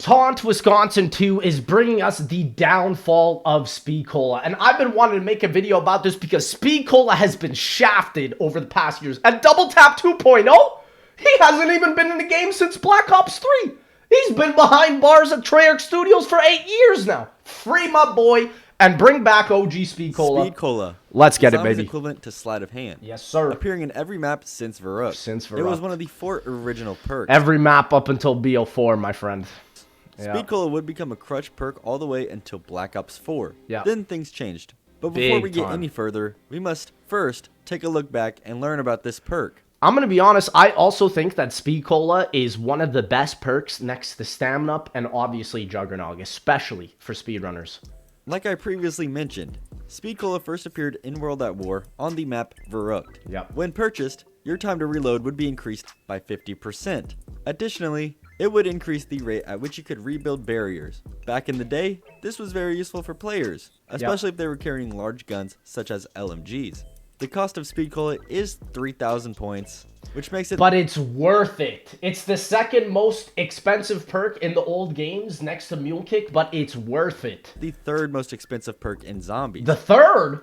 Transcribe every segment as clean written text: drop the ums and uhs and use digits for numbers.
Taunt Wisconsin 2 is bringing us the downfall of Speed Cola. And I've been wanting to make a video about this because Speed Cola has been shafted over the past years. And Double Tap 2.0, he hasn't even been in the game since Black Ops 3. He's been behind bars at Treyarch Studios for 8 years now. Free my boy and bring back OG Speed Cola. Speed Cola. Let's get it, baby. Equivalent to Sleight of Hand. Yes, sir. Appearing in every map since Verrückt. It was one of the 4 original perks. Every map up until BO4, my friend. Speed Cola would become a crutch perk all the way until Black Ops 4. Yeah. Then things changed. But before we get time. any further, we must first take a look back and learn about this perk. I'm going to be honest, I also think that Speed Cola is one of the best perks next to Stamina Up and obviously Juggernog, especially for speedrunners. Like I previously mentioned, Speed Cola first appeared in World at War on the map Verrückt. Yep. When purchased, your time to reload would be increased by 50%. Additionally, it would increase the rate at which you could rebuild barriers. Back in the day, this was very useful for players, especially if they were carrying large guns such as LMGs. The cost of Speed Cola is 3,000 points, which makes it... But it's worth it. It's the second most expensive perk in the old games next to Mule Kick, but it's worth it. The third most expensive perk in Zombies. The third?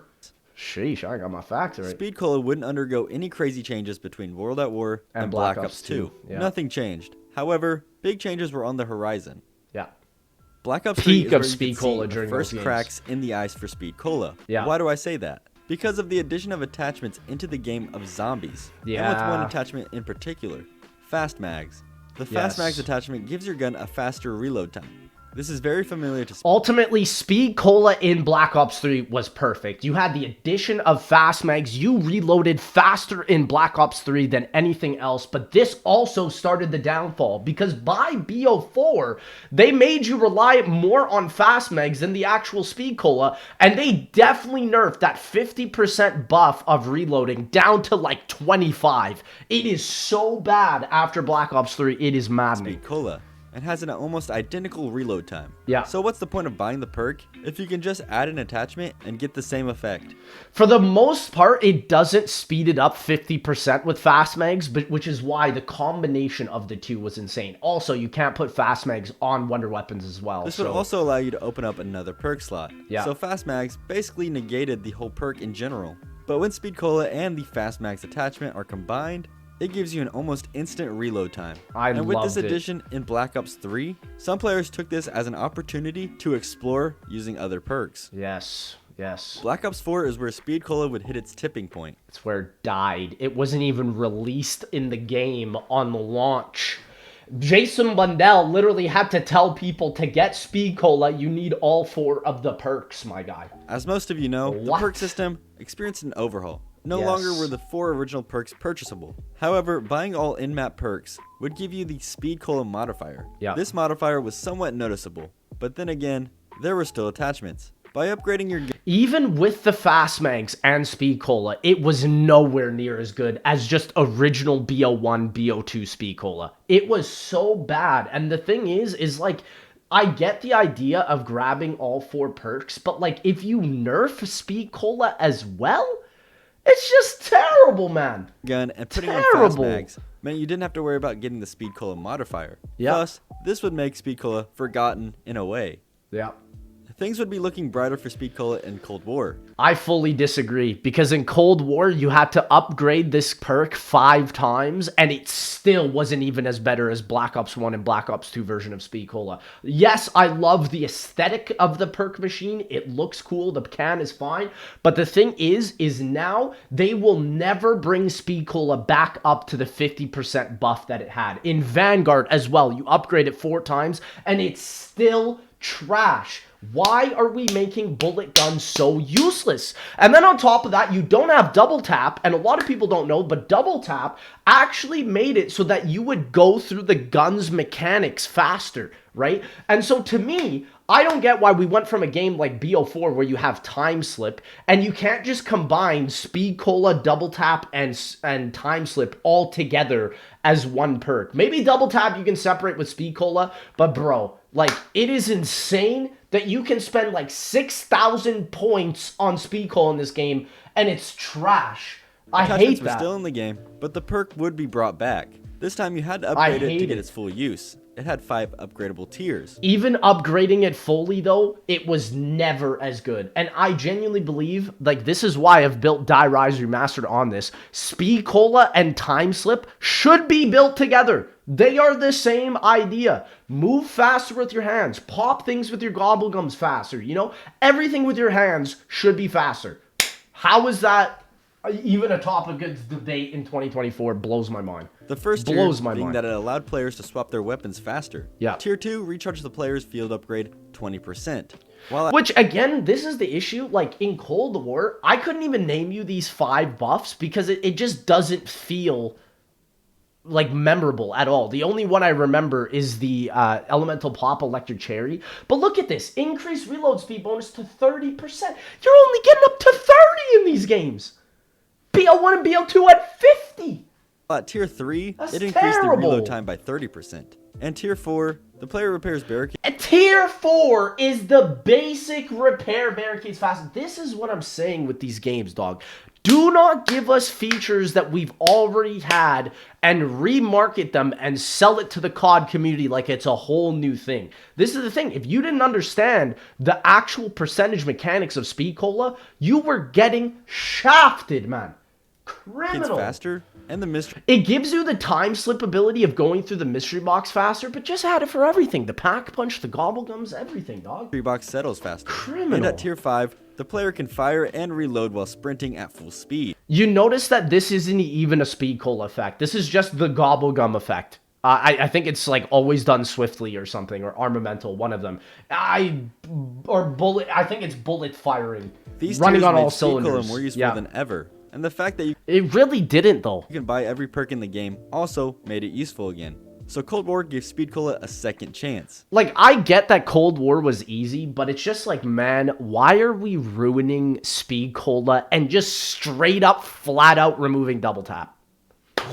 Sheesh, I got my facts right. Speed Cola wouldn't undergo any crazy changes between World at War and Black Ops 2. Yeah. Nothing changed. However, big changes were on the horizon. Yeah. Black Ops 3 Peak is of where you Speed could Cola see during the first those games. cracks in the ice for Speed Cola. Yeah. Why do I say that? Because of the addition of attachments into the game of Zombies. Yeah. And with one attachment in particular, Fast Mags. The Fast Mags attachment gives your gun a faster reload time. This is very familiar to... Ultimately, Speed Cola in Black Ops 3 was perfect. You had the addition of Fast Mags. You reloaded faster in Black Ops 3 than anything else. But this also started the downfall because by BO4, they made you rely more on Fast Mags than the actual Speed Cola. And they definitely nerfed that 50% buff of reloading down to like 25. It is so bad after Black Ops 3. It is maddening. Speed Cola. And has an almost identical reload time. Yeah. So what's the point of buying the perk if you can just add an attachment and get the same effect? For the most part, it doesn't speed it up 50% with Fast Mags, but which is why the combination of the two was insane. Also, you can't put Fast Mags on Wonder Weapons as well. This would also allow you to open up another perk slot. Yeah. So Fast Mags basically negated the whole perk in general. But when Speed Cola and the Fast Mags attachment are combined, it gives you an almost instant reload time. And with this addition in Black Ops 3, some players took this as an opportunity to explore using other perks. Yes, yes. Black Ops 4 is where Speed Cola would hit its tipping point. It's where it died. It wasn't even released in the game on the launch. Jason Bundell literally had to tell people to get Speed Cola, you need all 4 of the perks, my guy. As most of you know, the perk system experienced an overhaul. No longer were the 4 original perks purchasable. However, buying all in-map perks would give you the Speed Cola modifier. Yeah. This modifier was somewhat noticeable, but then again, there were still attachments. By upgrading your... Even with the Fast Mags and Speed Cola, it was nowhere near as good as just original BO1, BO2 Speed Cola. It was so bad. And the thing is like, I get the idea of grabbing all 4 perks, but like, if you nerf Speed Cola as well... It's just terrible, man. Gun and putting on Fast Mags meant you didn't have to worry about getting the Speed Cola modifier. Yeah. Plus, this would make Speed Cola forgotten in a way. Yeah. Things would be looking brighter for Speed Cola in Cold War. I fully disagree, because in Cold War, you had to upgrade this perk 5 times, and it still wasn't even as better as Black Ops 1 and Black Ops 2 version of Speed Cola. Yes, I love the aesthetic of the perk machine. It looks cool. The can is fine. But the thing is now they will never bring Speed Cola back up to the 50% buff that it had. In Vanguard as well, you upgrade it 4 times, and it's still trash. Why are we making bullet guns so useless? And then on top of that, you don't have double tap, and a lot of people don't know, but double tap actually made it so that you would go through the gun's mechanics faster, right? And so to me, I don't get why we went from a game like BO4 where you have time slip and you can't just combine Speed Cola, double tap, and time slip all together as one perk. Maybe double tap you can separate with Speed Cola, but bro, like, it is insane that you can spend like 6,000 points on Speed Cola in this game and it's trash. I hate that. Were still in the game, but the perk would be brought back. This time you had to upgrade it to get its full use. it had 5 upgradable tiers. Even upgrading it fully, though, it was never as good. And I genuinely believe, like, this is why I've built Die Rise Remastered on this. Speed Cola and Time Slip should be built together. They are the same idea. Move faster with your hands. Pop things with your gobblegums faster. You know, everything with your hands should be faster. How is that even a topic of debate in 2024? Blows my mind. The first tier being that it allowed players to swap their weapons faster. Yeah. Tier 2 recharged the player's field upgrade 20%. Which, again, this is the issue. Like, in Cold War, I couldn't even name you these 5 buffs because it just doesn't feel like memorable at all. The only one I remember is the Elemental Pop Electric Cherry. But look at this. Increased reload speed bonus to 30%. You're only getting up to 30 in these games. BO1 and BO2 at 50. At Tier 3, That's it increased terrible. the reload time by 30%. And Tier 4, the player repairs barricades. Tier 4 is the basic repair barricades fast. This is what I'm saying with these games, dog. Do not give us features that we've already had and remarket them and sell it to the COD community like it's a whole new thing. This is the thing. If you didn't understand the actual percentage mechanics of Speed Cola, you were getting shafted, man. Criminal. Faster, and the mystery. It gives you the time slip ability of going through the mystery box faster, but just add it for everything. The pack punch, the gobblegums, everything, dog. Mystery box settles faster. Criminal. And at Tier 5, the player can fire and reload while sprinting at full speed. You notice that this isn't even a Speed Cola effect. This is just the gobblegum effect. I think it's like always done swiftly or something, or armamental, one of them. I think it's bullet firing. These running tiers on made all Speed Cola cylinders. more useful than ever. And the fact that It really didn't, though. you can buy every perk in the game also made it useful again. So Cold War gave Speed Cola a second chance. Like, I get that Cold War was easy, but it's just like, man, why are we ruining Speed Cola and just straight up, flat out removing double tap?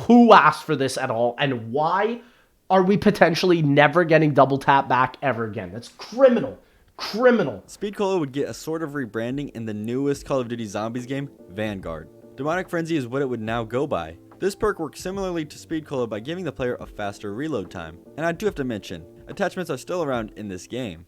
Who asked for this at all? And why are we potentially never getting double tap back ever again? That's criminal. Criminal. Speed Cola would get a sort of rebranding in the newest Call of Duty Zombies game, Vanguard. Demonic Frenzy is what it would now go by. This perk works similarly to Speed Cola by giving the player a faster reload time. And I do have to mention, attachments are still around in this game.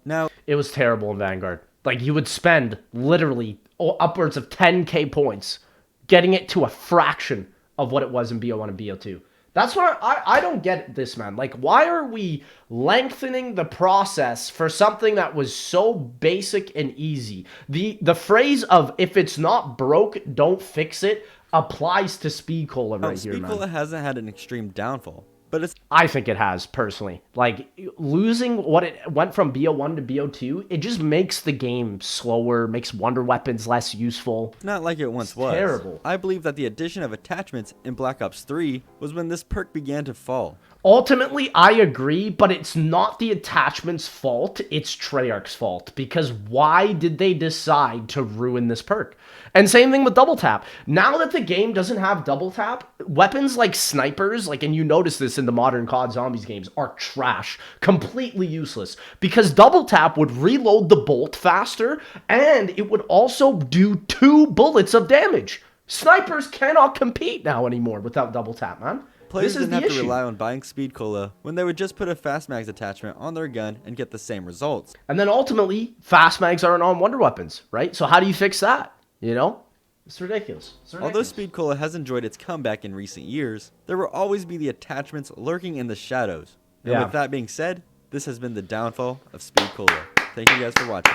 Now, it was terrible in Vanguard. Like, you would spend literally upwards of 10k points getting it to a fraction of what it was in BO1 and BO2. That's what I don't get this, man. Like, why are we lengthening the process for something that was so basic and easy? The phrase of, if it's not broke, don't fix it, applies to Speed Cola right here, man. Speed Cola hasn't had an extreme downfall, but I think it has, personally. Like, losing what it went from BO1 to BO2, it just makes the game slower, makes wonder weapons less useful. It's not like it once was. Terrible. I believe that the addition of attachments in Black Ops 3 was when this perk began to fall. Ultimately, I agree, but it's not the attachment's fault, it's Treyarch's fault. Because why did they decide to ruin this perk? And same thing with double tap. Now that the game doesn't have double tap, weapons like snipers, and you notice this in the modern COD Zombies games, are trash. Completely useless. Because double tap would reload the bolt faster, and it would also do 2 bullets of damage. Snipers cannot compete now anymore without double tap, man. Players didn't have to rely on buying Speed Cola when they would just put a Fast Mags attachment on their gun and get the same results. And then ultimately, Fast Mags aren't on Wonder Weapons, right? So how do you fix that? You know? It's ridiculous. Although Speed Cola has enjoyed its comeback in recent years, there will always be the attachments lurking in the shadows. And with that being said, this has been the downfall of Speed Cola. Thank you guys for watching.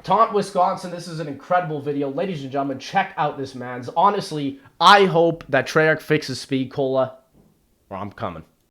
Taunt, Wisconsin, this is an incredible video. Ladies and gentlemen, check out this man's. Honestly, I hope that Treyarch fixes Speed Cola, or I'm coming.